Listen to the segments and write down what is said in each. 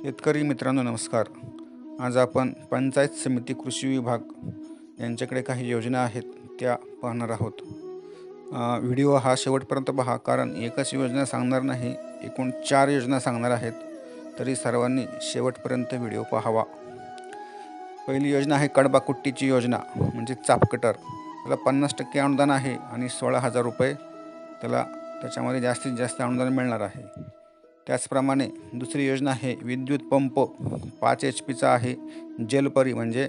शेतकरी मित्रांनो नमस्कार. आज आपण पंचायत समिती कृषी विभाग यांच्याकडे काही योजना आहेत त्या पाहणार आहोत. व्हिडिओ हा शेवटपर्यंत पहा, कारण एकच योजना सांगणार नाही, एकूण 4 योजना सांगणार आहेत. तरी सर्वांनी शेवटपर्यंत व्हिडिओ पाहावा. पहिली योजना आहे कडबाकुट्टीची योजना, म्हणजे चापकटर. त्याला 50% अनुदान आहे आणि 16,000 रुपये त्याच्यामध्ये जास्तीत जास्त अनुदान मिळणार आहे. त्याचप्रमाणे दुसरी योजना आहे विद्युत पंप, 5 HP आहे. जलपरी म्हणजे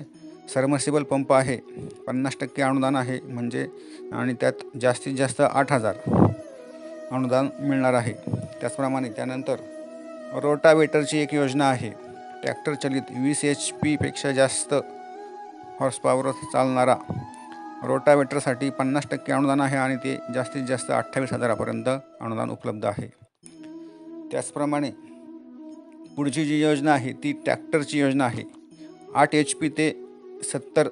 सबमर्सिबल पंप आहे, 50% अनुदान आहे म्हणजे, आणि त्यात जास्तीत जास्त 8,000 अनुदान मिळणार आहे. त्याचप्रमाणे त्यानंतर रोटावेटरची एक योजना आहे. ट्रॅक्टर चलित 20 HP पेक्षा जास्त हॉर्स पॉवर चालणारा रोटावेटरसाठी 50% अनुदान आहे आणि ते जास्तीत जास्त 28,000पर्यंत अनुदान उपलब्ध आहे. त्याचप्रमाणे पुढची जी योजना आहे ती ट्रॅक्टरची योजना आहे. 8 HP ते 70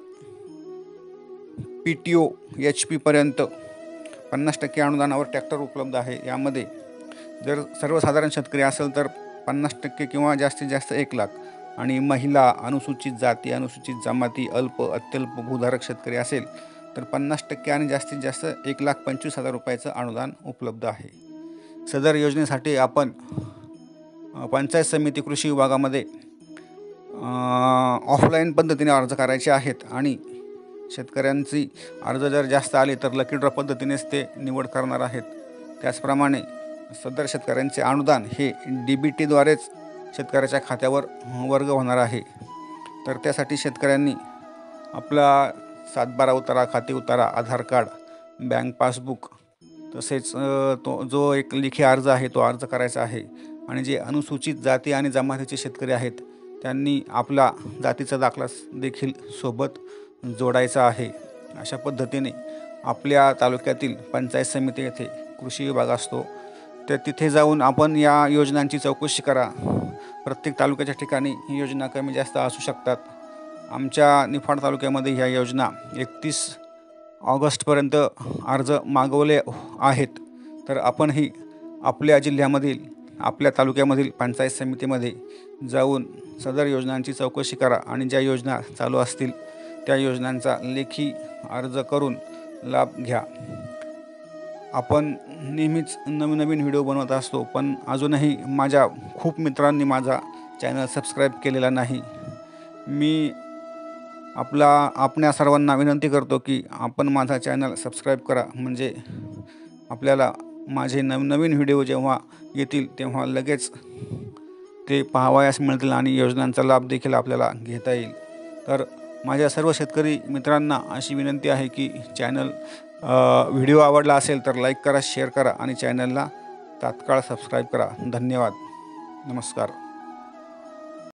PTO HP पर्यंत 50% अनुदानावर ट्रॅक्टर उपलब्ध आहे. यामध्ये जर सर्वसाधारण शेतकरी असेल तर 50% किंवा जास्तीत जास्त 1 लाख, आणि महिला, अनुसूचित जाती, अनुसूचित जमाती, अल्प अत्यल्प भूधारक शेतकरी असेल तर 50% आणि जास्तीत जास्त 1,25,000 रुपयाचं अनुदान उपलब्ध आहे. सदर योजनेसाठी आपण पंचायत समिती कृषी विभागामध्ये ऑफलाईन पद्धतीने अर्ज करायचे आहेत, आणि शेतकऱ्यांची अर्ज जर जास्त आले तर लकी ड्रॉ पद्धतीनेच ते निवड करणार आहेत. त्याचप्रमाणे सदर शेतकऱ्यांचे अनुदान हे DBTद्वारेच शेतकऱ्याच्या खात्यावर वर्ग होणार आहे. तर त्यासाठी शेतकऱ्यांनी आपला 7/12 उतारा, खाते उतारा, आधार कार्ड, बँक पासबुक, तसेच तो जो एक लेखी अर्ज आहे तो अर्ज करायचा आहे. आणि जे अनुसूचित जाती आणि जमातीचे शेतकरी आहेत त्यांनी आपला जातीचा दाखला देखील सोबत जोडायचा आहे. अशा पद्धतीने आपल्या तालुक्यातील पंचायत समिती येथे कृषी विभाग असतो, तर तिथे जाऊन आपण या योजनांची चौकशी करा. प्रत्येक तालुक्याच्या ठिकाणी ही योजना कमी जास्त असू शकतात. आमच्या निफाड तालुक्यामध्ये ह्या योजना 31 ऑगस्टपर्यंत अर्ज मागवले आहेत. तर आपणही आपल्या जिल्ह्यामधील, आपल्या तालुक्यामधील पंचायत समितीमध्ये जाऊन सदर योजनांची चौकशी करा आणि ज्या योजना चालू असतील त्या योजनांचा लेखी अर्ज करून लाभ घ्या. आपण नेहमीच नवीन व्हिडिओ बनवत असतो, पण अजूनही माझ्या खूप मित्रांनी माझा चॅनल सबस्क्राईब केलेला नाही. मी आपल्या सर्वांना विनंती करतो की आपण माझा चॅनल सबस्क्राईब करा, म्हणजे आपल्याला माझे नवीन व्हिडिओ जेव्हा येतील तेव्हा लगेच ते पाहावयास मिळतील आणि योजनांचा लाभ देखील आपल्याला घेता येईल. तर माझ्या सर्व शेतकरी मित्रांना अशी विनंती आहे की व्हिडिओ आवडला असेल तर लाईक करा, शेअर करा आणि चॅनलला तात्काळ सबस्क्राईब करा. धन्यवाद. नमस्कार.